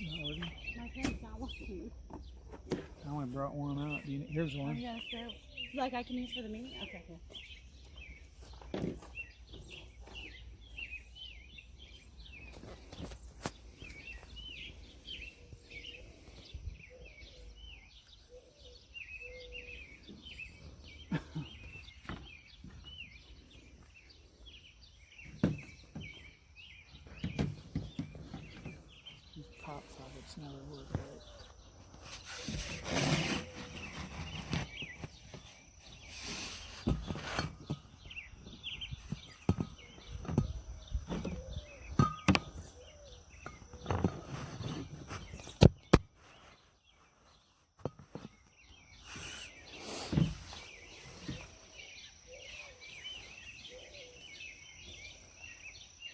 My parents got one. I only brought one out. Here's Oh, one. you got a spare? Like I can use for the meeting? Okay, here. These pop sockets never work right.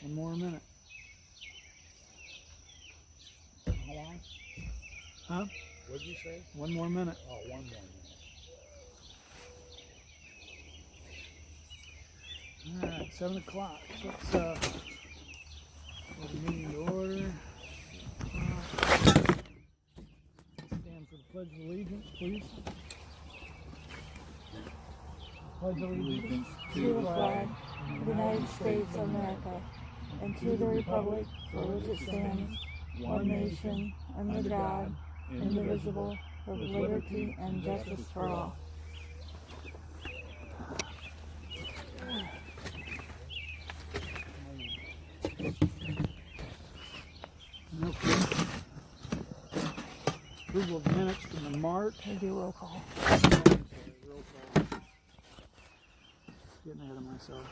One more minute. How long? Huh? What did you say? One more minute. Oh, one more minute. All right, 7 o'clock. Let's call the meeting to order. Stand for the Pledge of Allegiance, please. Pledge of Allegiance to the flag of the United States of America and to the republic for which it stands, one nation, under God, indivisible, with liberty and justice for all. Okay. Approval of minutes from the March. We do roll call. Roll call. Getting ahead of myself.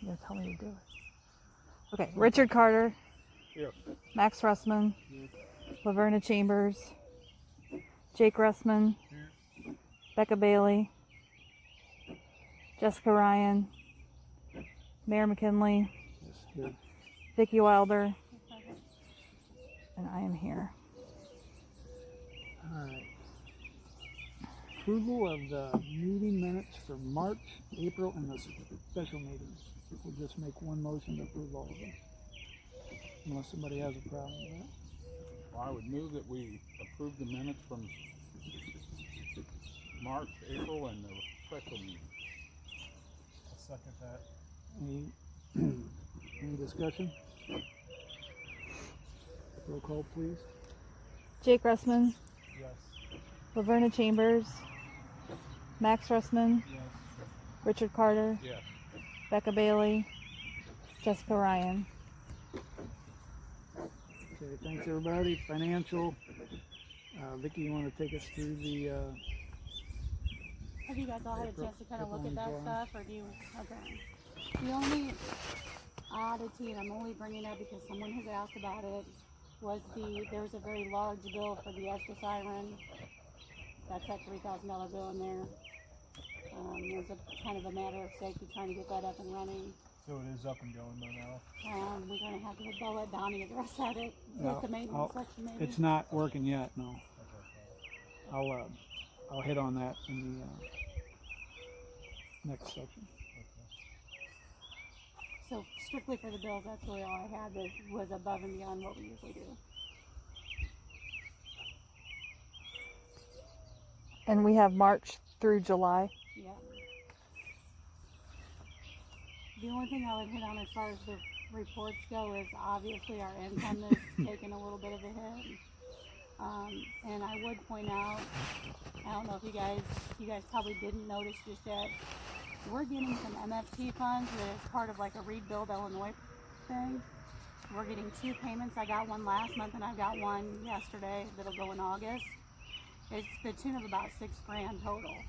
You're gonna tell me to do it. Okay, Richard Carter. Here. Max Russman. Laverna Chambers. Jake Russman. Here. Becca Bailey. Jessica Ryan. Mayor McKinley. Yes, here. Vicki Wilder. And I am here. All right. Approval of the meeting minutes for March, April, and the special meetings. We'll just make one motion to approve all of them. Unless somebody has a problem with that. Well, I would move that we approve the minutes from March, April, and the special meeting. I'll second that. Any discussion? Roll call, please. Jake Russman. Yes. Laverna Chambers. Max Russman. Yes. Richard Carter. Yes. Becca Bailey. Jessica Ryan. Okay, thanks everybody. Financial. Vicki, you want to take us through the Have you guys all had a chance to kind of look at that April stuff, or do you? Okay. The only oddity, and I'm only bringing it up because someone has asked about it, was there's a very large bill for the ESCO siren. That's that $3,000 bill in there. It was a kind of a matter of safety trying to get that up and running. So it is up and going though now. We're going to have to go let Donnie address that with No, the maintenance section maybe. It's not working yet, no. I'll hit on that in the next section. So strictly for the bills, that's really all I had that was above and beyond what we usually do. And we have March through July. Yeah. The only thing I would hit on as far as the reports go is obviously our income is taking a little bit of a hit. And I would point out, I don't know if you guys probably didn't notice just yet, we're getting some MFT funds that is part of like a Rebuild Illinois thing. We're getting 2 payments. I got one last month and I got one yesterday that'll go in August. It's the tune of about $6,000 total.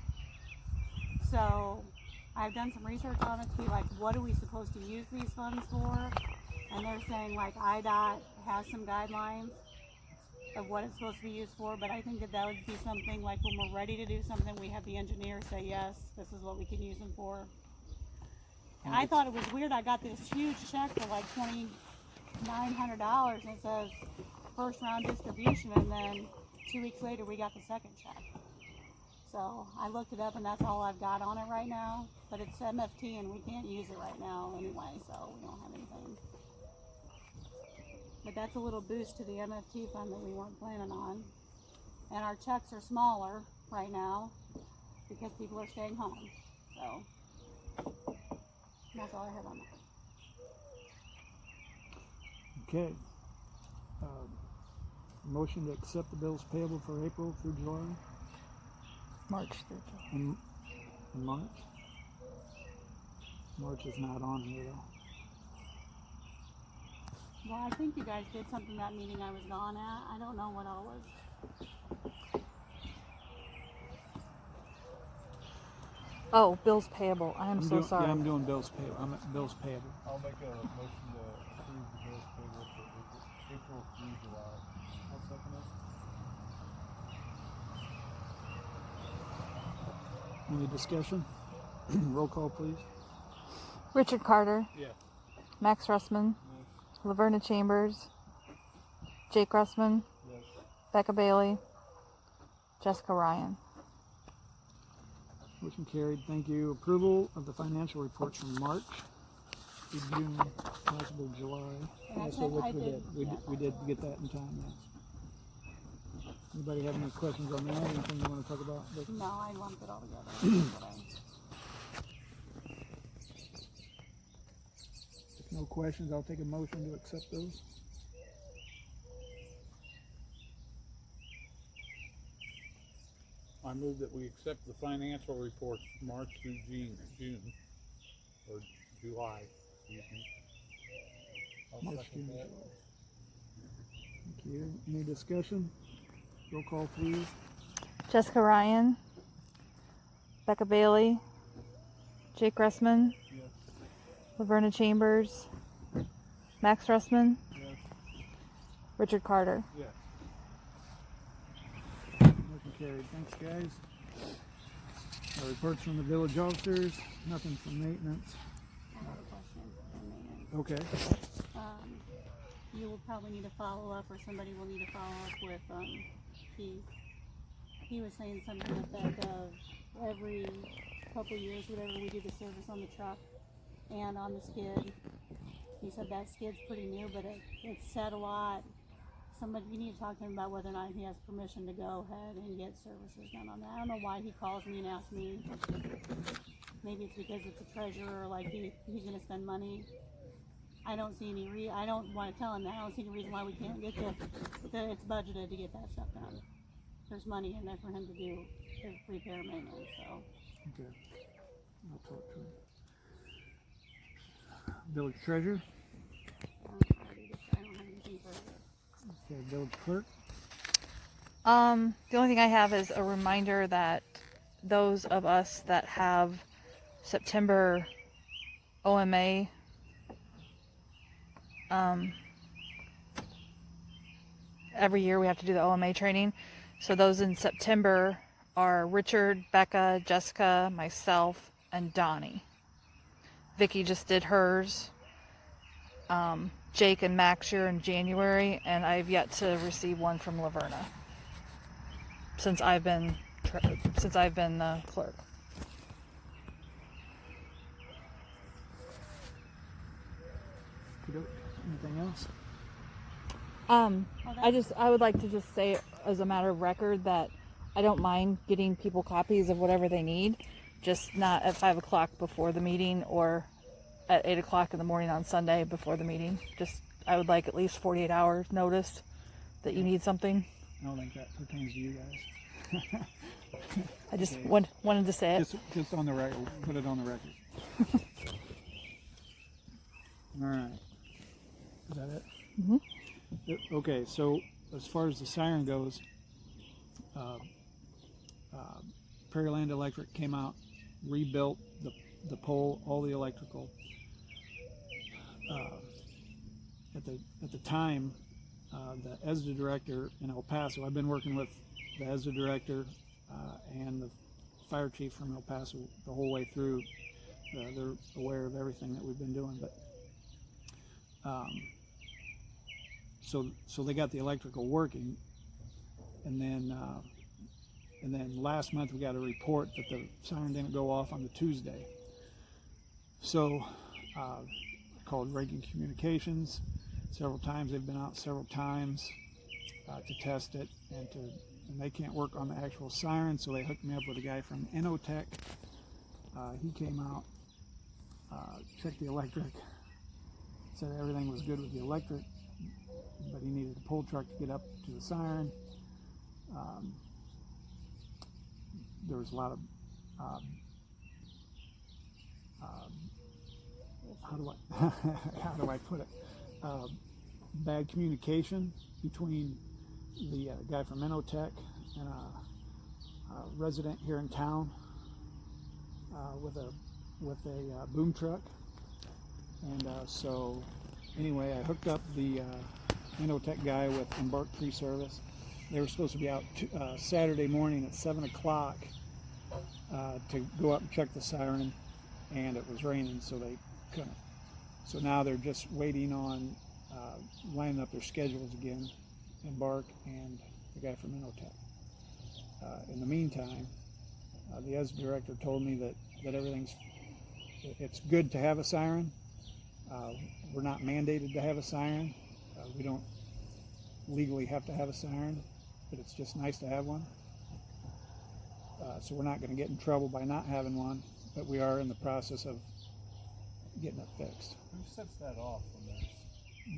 So I've done some research on it to be like, what are we supposed to use these funds for? And they're saying like IDOT has some guidelines of what it's supposed to be used for, but I think that would be something like when we're ready to do something, we have the engineer say, yes, this is what we can use them for. And I thought it was weird, I got this huge check for like $2,900 and it says first round distribution, and then 2 weeks later we got the second check. So I looked it up and that's all I've got on it right now. But it's MFT and we can't use it right now anyway, so we don't have anything. But that's a little boost to the MFT fund that we weren't planning on. And our checks are smaller right now because people are staying home. So that's all I have on that. Okay. Motion to accept the bills payable for April through July March through July. and March. March is not on here though. Well, I think you guys did something that meeting I was gone at. I don't know what all was. Oh, bills payable. I am so sorry. Yeah, I'm doing bills payable. I'm at bills payable. I'll make a motion to approve the bills payable for April through July. I'll second it. Any discussion? Roll call, please. Richard Carter, Yes. Max Russman, Laverna Chambers, Jake Russman, Yes. Becca Bailey, Jessica Ryan. Motion carried. Thank you. Approval of the financial reports from March through June, possible July. And I Yeah, so said which I we did, did. We yeah. did. We did get that in time. Yes. Anybody have any questions on that? Anything you want to talk about? Vic? No, I lumped it all together. If no questions, I'll take a motion to accept those. I move that we accept the financial reports from March through June, or July, excuse me. I'll March, second June, that. July. Thank you. Any discussion? Roll call, please. Jessica Ryan, Becca Bailey, Jake Russman, Yes. Laverna Chambers, Max Russman, Yes. Richard Carter. Yes. Motion carried. Thanks, guys. Reports from the village officers. Nothing from maintenance. I have a question on maintenance. Okay. You will probably need to follow up, or somebody will need to follow up with Keith. He was saying something to the effect of every couple years, whatever we do the service on the truck and on the skid. He said that skid's pretty new, but it's set a lot. Somebody, you need to talk to him about whether or not he has permission to go ahead and get services done on that. I don't know why he calls me and asks me. Maybe it's because it's a treasurer, like he's gonna spend money. I don't see any I don't want to tell him that. I don't see any reason why we can't get it's budgeted to get that stuff done. There's money in there for him to do the repair maintenance, so. Okay. I'll talk to him. Village treasurer. I don't have anything further. Okay. Village clerk. The only thing I have is a reminder that those of us that have September OMA every year we have to do the OMA training. So those in September are Richard, Becca, Jessica, myself, and Donnie. Vicky just did hers. Jake and Max are in January, and I've yet to receive one from Laverna since I've been clerk. Anything else? I would like to just say as a matter of record that I don't mind getting people copies of whatever they need, just not at 5 o'clock before the meeting or at 8 o'clock in the morning on Sunday before the meeting. Just, I would like at least 48 hours notice that you need something. I don't think that pertains to you guys. I just Okay. wanted to say it. Just on the record. Put it on the record. All right. Is that it? Mm-hmm. Okay. So as far as the siren goes, Prairie Land Electric came out, rebuilt the pole, all the electrical. At the time, the ESDA director in El Paso, I've been working with the ESDA director and the fire chief from El Paso the whole way through. They're aware of everything that we've been doing, but so they got the electrical working, and then And then last month we got a report that the siren didn't go off on the Tuesday. So I called Reagan Communications several times. They've been out several times to test it, and they can't work on the actual siren, so they hooked me up with a guy from Enotech. He came out, checked the electric, said everything was good with the electric, but he needed a pull truck to get up to the siren. There was a lot of how do I put it? Bad communication between the guy from Enotech and a resident here in town with a boom truck. And so anyway, I hooked up the Enotech guy with Embark Tree Service. They were supposed to be out Saturday morning at 7 o'clock to go up and check the siren, and it was raining, so they couldn't. So now they're just waiting on lining up their schedules again, Embark and the guy from Enotech. In the meantime, the ESDA director told me that it's good to have a siren. We're not mandated to have a siren. We don't legally have to have a siren, but it's just nice to have one. So we're not going to get in trouble by not having one, but we are in the process of getting it fixed. Who sets that off when there's?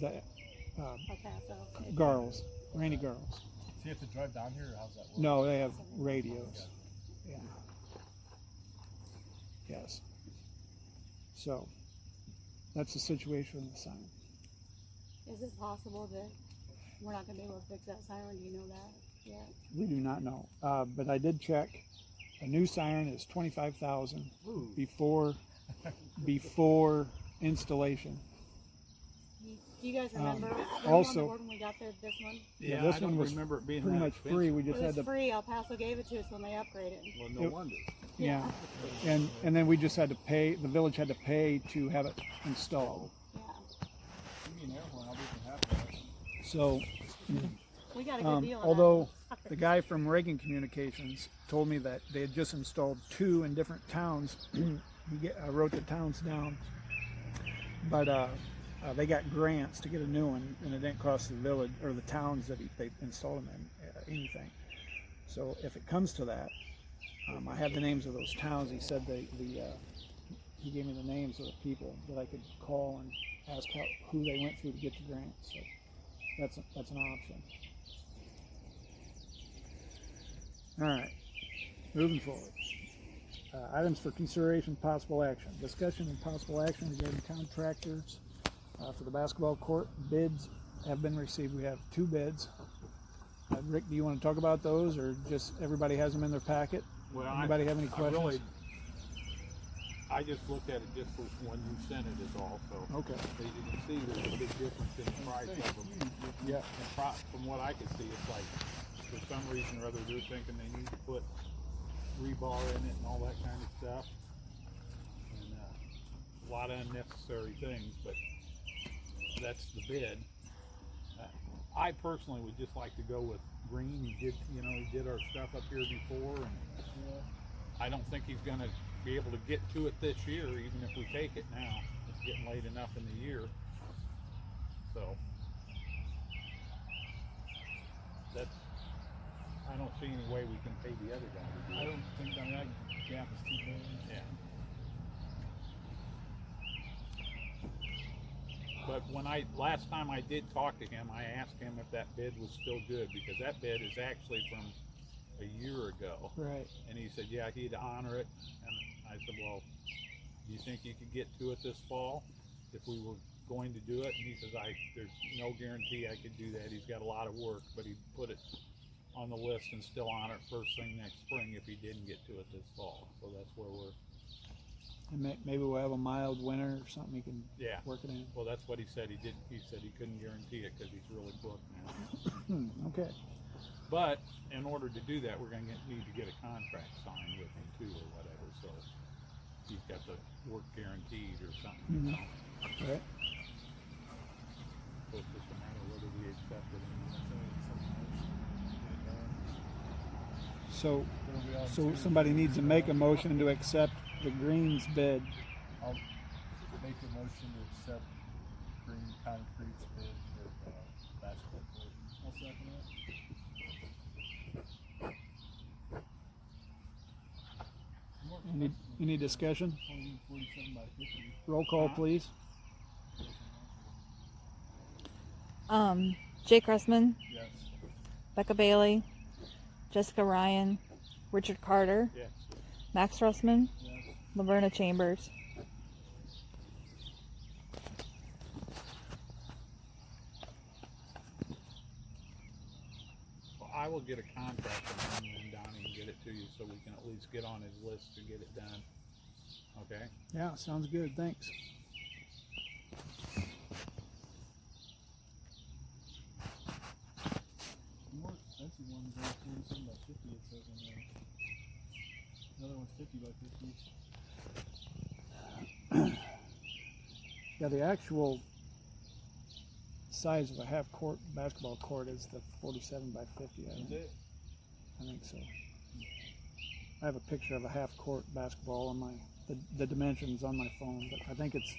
The Okay, so. Garls, Randy Garls. So you have to drive down here, or how's that work? No, they have radios. Yeah. Yes. So that's the situation with the siren. Is it possible that we're not gonna be able to fix that siren? Do you know that yet? We do not know, but I did check. A new siren is $25,000 before installation. Do you guys remember? Were you also- on the board when we got there this one? Yeah, this I don't one was remember it being pretty that much expensive. free. We It just had was to, free. El Paso gave it to us when they upgraded. Well, no It- wonder. yeah, and then we just had to pay. The village had to pay to have it installed. Yeah, Give me an air horn, I'll be happy. So, we got a good deal. on that. although the guy from Reagan Communications told me that they had just installed 2 in different towns. I wrote the towns down, but they got grants to get a new one, and it didn't cost the village or the towns that they installed them in anything. So if it comes to that, I have the names of those towns. He said he gave me the names of the people that I could call and ask who they went through to get the grant. So that's an option. All right, moving forward. Items for consideration, possible action. Discussion and possible action regarding contractors for the basketball court. Bids have been received. We have 2 bids. Rick, do you want to talk about those, or just everybody has them in their packet? Well, Anybody have any questions? I just looked at it just for when you sent it is all, so. Okay. As you can see, there's a big difference in the price of them. Yeah. And from what I could see, it's like, for some reason or other, they're thinking they need to put rebar in it and all that kind of stuff. And a lot of unnecessary things, but that's the bid. I personally would just like to go with Green. He did our stuff up here before, and I don't think he's gonna be able to get to it this year, even if we take it now. It's getting late enough in the year. So I don't see any way we can pay the other guy to do it. I don't think that gap is too big. Yeah. But last time I did talk to him, I asked him if that bid was still good, because that bid is actually from a year ago. Right. And he said, yeah, he'd honor it. And I said, well, do you think you could get to it this fall if we were going to do it? And he says, there's no guarantee I could do that. He's got a lot of work, but he'd put it on the list and still honor it first thing next spring if he didn't get to it this fall. So that's where we're. And maybe we'll have a mild winter or something. You can work it in. Well, that's what he said. He said he couldn't guarantee it because he's really booked now. Okay. But in order to do that, we're going to need to get a contract signed with him too, or whatever. So he's got the work guaranteed or something. Right. So it's just a matter of whether we accept it or not. So, It'll be on so Tuesday. somebody needs to make a motion to accept the Greens bid. I'll make a motion to accept Green Concrete's bid for basketball court. I'll second it. Any discussion? Only 47 by 50. Roll call, please. Jake Russman, Yes. Becca Bailey, Jessica Ryan, Richard Carter, Yes. Max Russman, Yes. Laverna Chambers. Well, I will get a contract from him and Donnie and get it to you so we can at least get on his list to get it done. Okay? Yeah, sounds good. Thanks. The more expensive one's only 47 by 50, it says on there. Another one's 50 by 50. Yeah, the actual size of a half court basketball court is the 47 by 50. I think. it? I think so. I have a picture of a half court basketball on the dimensions on my phone, but I think it's.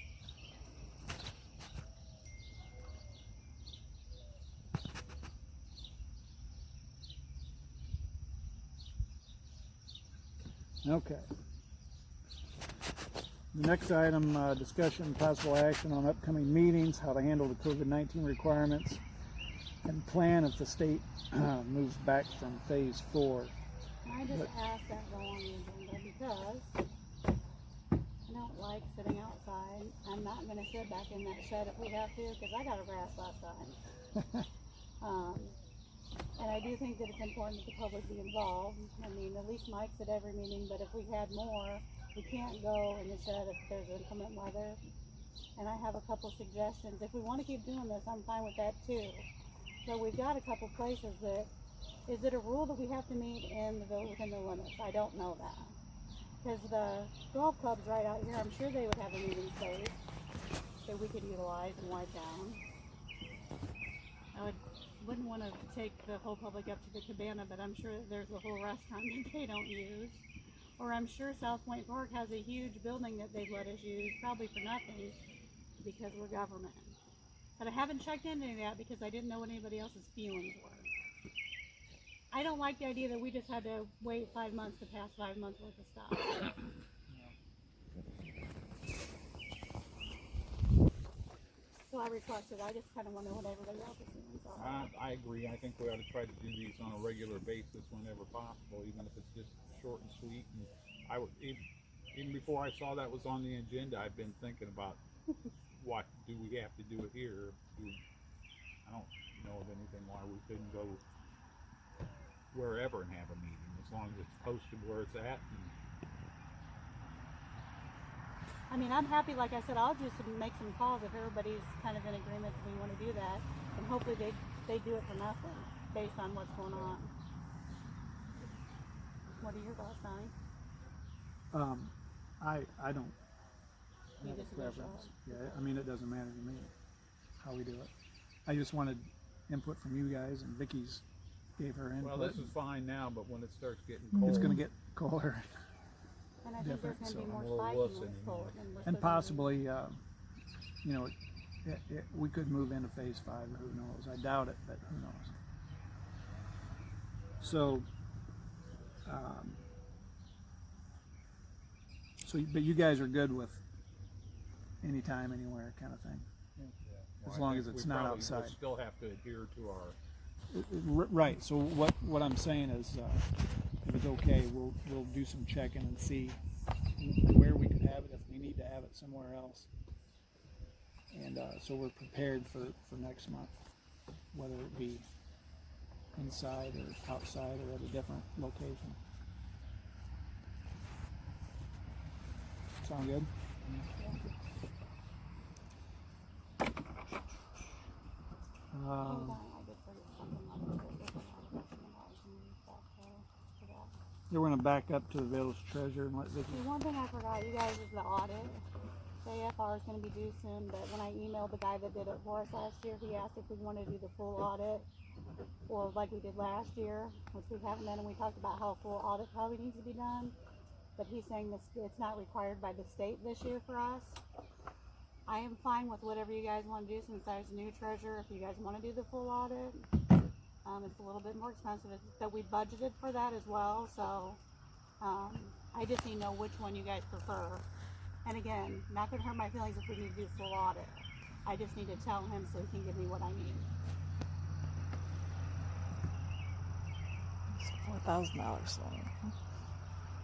Okay. The next item, discussion, possible action on upcoming meetings, how to handle the COVID-19 requirements, and plan if the state moves back from phase 4. I just asked that go on the agenda because I don't like sitting outside. I'm not gonna sit back in that shed if we have to, because I got a rash last time. And I do think that it's important that the public be involved. I mean, at least Mike's at every meeting, but if we had more, we can't go in the shed if there's inclement weather. And I have a couple suggestions. If we want to keep doing this, I'm fine with that too. So we've got a couple places that, is it a rule that we have to meet within the limits? I don't know that. Because the golf club's right out here, I'm sure they would have a meeting space that we could utilize and wipe down. I wouldn't want to take the whole public up to the cabana, but I'm sure that there's a whole restaurant that they don't use. Or I'm sure South Point Park has a huge building that they've let us use, probably for nothing, because we're government. But I haven't checked into any of that because I didn't know what anybody else's feelings were. I don't like the idea that we just had to wait 5 months to pass 5 months worth of stuff. So I requested, I just kind of want to know what everybody else's feelings are. I agree. I think we ought to try to do these on a regular basis whenever possible, even if it's just short and sweet. And I would, even before I saw that was on the agenda, I've been thinking about what do we have to do it here. I don't know of anything why we couldn't go wherever and have a meeting, as long as it's posted where it's at. And I mean, I'm happy, like I said, I'll just make some calls if everybody's kind of in agreement that we want to do that. And hopefully they do it for nothing based on what's going on. What are your thoughts, Donnie? I don't You have a just preference. Yeah, I mean, it doesn't matter to me how we do it. I just wanted input from you guys, and Vicky's gave her input. well, this is fine now, but when it starts getting cold, It's going to get colder. And I think there's Different, going to be so more I'm a little spiking wuss when it's anymore. cold. And we're And still gonna be- possibly, you know, we could move into phase 5, or who knows? I doubt it, but who knows? So, but you guys are good with anytime, anywhere kind of thing, well, as I long think as it's we not probably outside. will still have to adhere to our. Right. So what I'm saying is, if it's okay, we'll do some checking and see where we can have it, if we need to have it somewhere else. And so we're prepared for next month, whether it be inside or outside or at a different location. Sound good? Hold on, I just put something on the table for that. We're going to back up to the village treasurer and let Vicky. See, one thing I forgot, you guys, is the audit. The AFR is going to be due soon, but when I emailed the guy that did it for us last year, he asked if we wanted to do the full audit or like we did last year, which we haven't done, and we talked about how a full audit probably needs to be done. But he's saying this, it's not required by the state this year for us. I am fine with whatever you guys want to do since I was new treasurer. If you guys want to do the full audit, it's a little bit more expensive, but we budgeted for that as well. So I just need to know which one you guys prefer. And again, not going to hurt my feelings if we need to do full audit. I just need to tell him so he can give me what I need. It's $4,000 loan.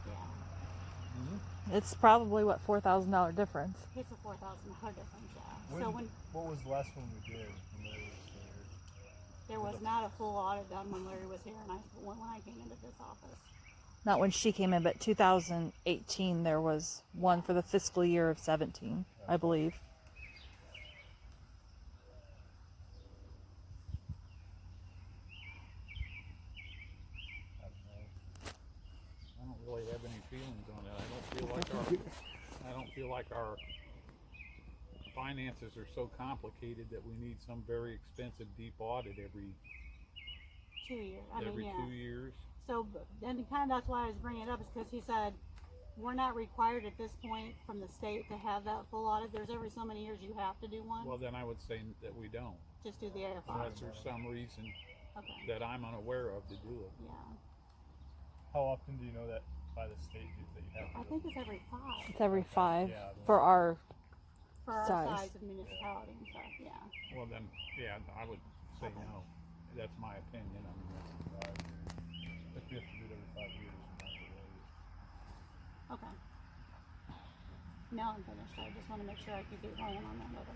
Yeah, It's probably what, $4,000 difference. it's a $4,000 difference. Yeah. When, So when what was the last one we did when Larry was there? there was not a full audit done when Larry was here, and when I came into this office. Not when she came in, but 2018 there was one for the fiscal year of 17, I believe. I don't know. I don't really have any feelings on it. I don't feel like our finances are so complicated that we need some very expensive deep audit every 2 years. I mean, every yeah. 2 years. So, and kind of that's why I was bringing it up, is because he said we're not required at this point from the state to have that full audit. There's every so many years you have to do one. Well, then I would say that we don't, Just do the AFR. unless there's some reason Okay. that I'm unaware of to do it. Yeah. How often do you know that by the state that you have to I do think it's every 5 It's every 5 Yeah, for our for our size. size of municipality and stuff. Yeah. Well, then, yeah, I would say Okay. no. That's my opinion. I mean, it? If we have to do it every 5 years, we're not gonna wait. Okay. Now I'm finished. I just want to make sure I could get rolling on that other.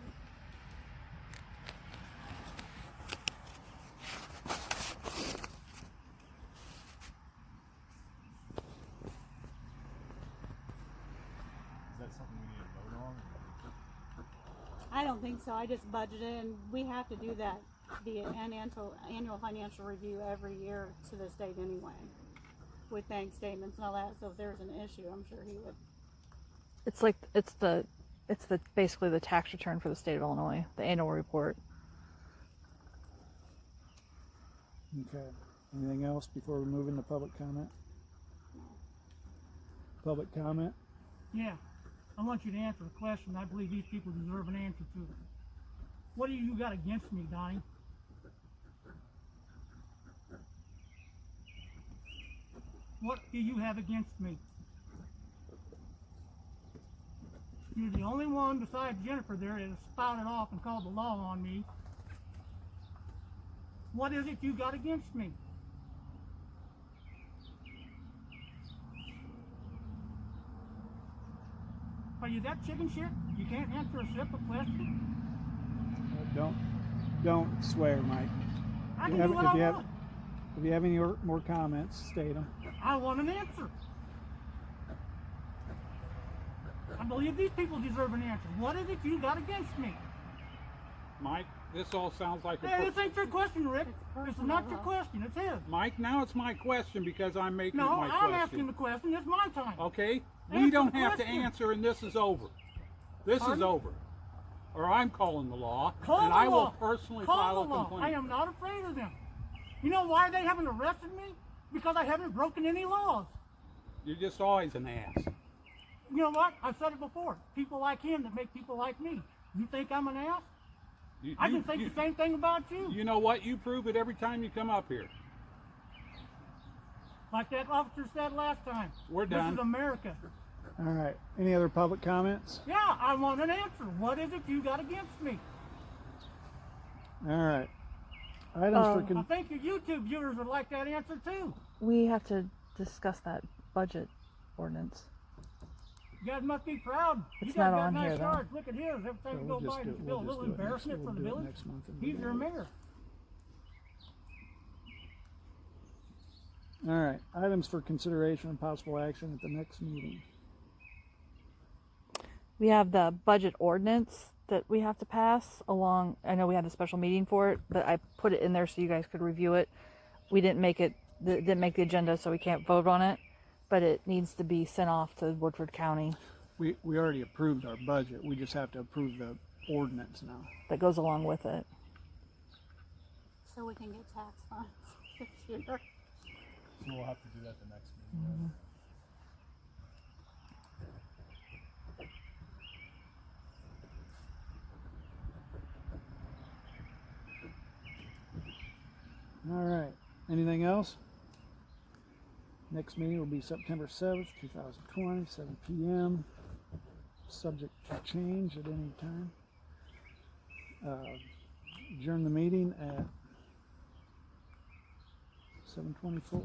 Is that something we need to vote on? I don't think so. I just budgeted, and we have to do that, the annual financial review every year to the state anyway, with bank statements and all that. So if there's an issue, I'm sure he would. it's the basically the tax return for the state of Illinois, the annual report. Okay. Anything else before we move into public comment? Public comment? Yeah, I want you to answer the question. I believe these people deserve an answer to it. What do you got against me, Donnie? What do you have against me? You're the only one besides Jennifer there that has spouted off and called the law on me. What is it you got against me? Are you that chicken shit? You can't answer a simple question? Don't swear, Mike. I If can you have- do what if I you have- want. If you have any more comments, state them. I want an answer. I believe these people deserve an answer. What is it you got against me? Mike, this all sounds like Hey, this ain't your question, Rick. It's This is personal, not your huh? question. It's his. Mike, now it's my question because I'm making No, it my I'm question. asking the question. It's my time. Okay? Answer We don't the have to question. answer and this is over. This is Pardon? over. Or I'm calling the law Call and the I law. will personally Call file the a law. complaint. I am not afraid of them. You know why they haven't arrested me? Because I haven't broken any laws. You're just always an ass. You know what? I've said it before. People like him that make people like me. You think I'm an ass? I can think the same thing about you. You know what? You prove it every time you come up here. Like that officer said last time. We're This done. is America. All right. Any other public comments? Yeah, I want an answer. What is it you got against me? All right. Items for I think your YouTube viewers would like that answer too. We have to discuss that budget ordinance. You guys must be proud. It's you guys not got on nice here, though. yards. Look at his. Every time you go by, it's still a little embarrassment for the village. next month. He's your mayor. All right. Items for consideration and possible action at the next meeting. We have the budget ordinance that we have to pass along. I know we had a special meeting for it, but I put it in there so you guys could review it. We didn't make it, didn't make the agenda, so we can't vote on it, but it needs to be sent off to Woodford County. We already approved our budget. We just have to approve the ordinance now. That goes along with it. so we can get tax funds this year. So we'll have to do that the next meeting. All right. Anything else? Next meeting will be September 7th, 2020, 7 p.m. Subject to change at any time. Adjourn the meeting at 7:24.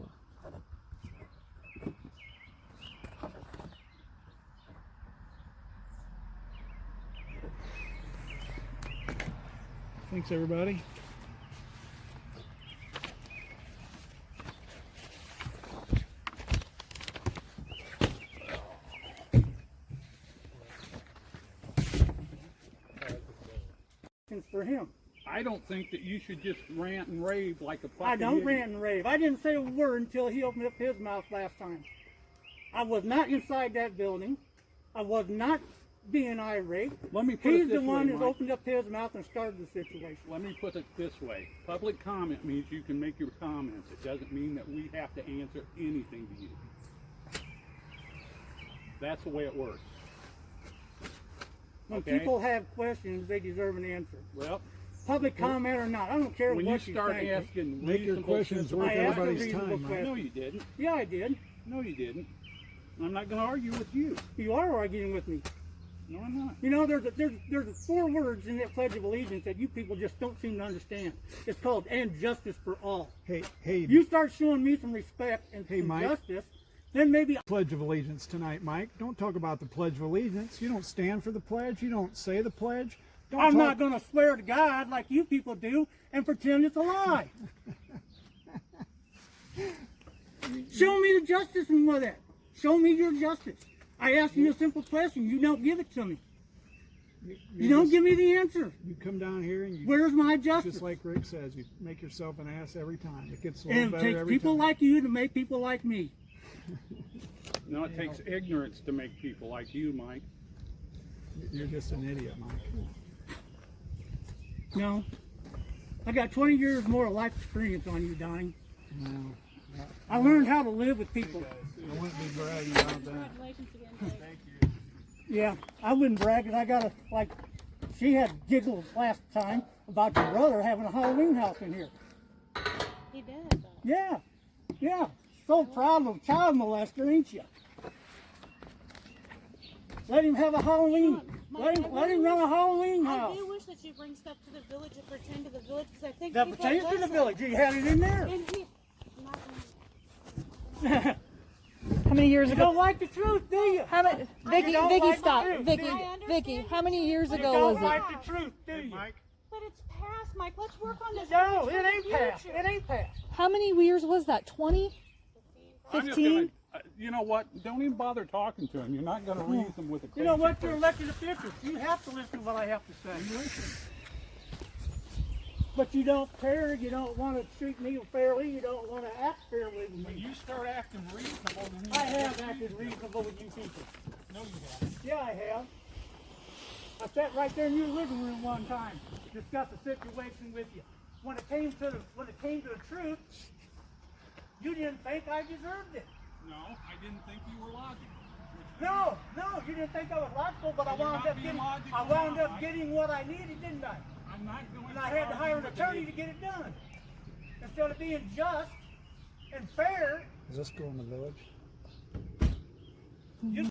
Thanks, everybody. For him. I don't think that you should just rant and rave like a fucking I don't idiot. rant and rave. I didn't say a word until he opened up his mouth last time. I was not inside that building. I was not being irate. Let me put He's it this the one way, who Mike. opened up his mouth and started the situation. Let me put it this way. Public comment means you can make your comments. It doesn't mean that we have to answer anything to you. That's the way it works. When Okay. people have questions, they deserve an answer. Well, Public comment or not, I don't care when what you start think. asking Make your reasonable questions simple worth I asked a everybody's reasonable time, Mike. question. No, you didn't. Yeah, I did. No, you didn't. I'm not going to argue with you. You are arguing with me. No, I'm not. You know, there's 4 words in that Pledge of Allegiance that you people just don't seem to understand. It's called "and justice for all." Hey, You start showing me some respect and Hey, some Mike. justice, then maybe Pledge of Allegiance tonight, Mike. Don't talk about the Pledge of Allegiance. You don't stand for the pledge. You don't say the pledge. Don't I'm talk- not going to swear to God like you people do and pretend it's a lie. Show me the justice in with it. Show me your justice. I asked you a simple question. You don't give it to me. You don't give me the answer. You come down here and you, Where's my justice? just like Rick says, you make yourself an ass every time. It gets a little And it better takes every people time. like you to make people like me. No, it takes ignorance to make people like you, Mike. You're just an idiot, Mike. No. I got 20 years more life experience on you, Donnie. No, I learned how to live with people. I wouldn't be bragging about that. Congratulations again, Jake. Yeah, I wouldn't brag, 'cause I got she had giggles last time about your brother having a Halloween house in here. He did, though. Yeah. So proud of a child molester, ain't you? Let him have a Halloween. Mike, Let him run a Halloween I house. do wish that you bring stuff to the village and pertain to the village, because I think That people pertains to the listen. village. You had it in there. And he, not gonna- How many years You ago? don't like the truth, do you? How many? Vicky, don't Vicky, like the stop. truth. Vicky, I understand Vicky, how many years You ago don't was it? like the truth, do you? but it's past, Mike. Let's work on this. No, for it the ain't past. future. It ain't past. How many years was that? 20? I'm just 15? gonna, you know what? Don't even bother talking to him. You're not going to reason with a You know crazy what? You're person. elected officials. You have to listen to what I have to say. But you don't care. You don't want to treat me fairly. You don't want to act fairly with When me. you start acting reasonable, then you I have acted reasonable with you people. No, you haven't. Yeah, I have. I sat right there in your living room one time, discussed the situation with you. When it came to the truth, you didn't think I deserved it. No, I didn't think you were logical. No, you didn't think I was logical, but I You're wound not up being getting logical I wound now, up Mike. getting what I needed, didn't I? I'm not going And I had to hire an attorney to get it done. Instead of being just and fair, Does this go in the village? you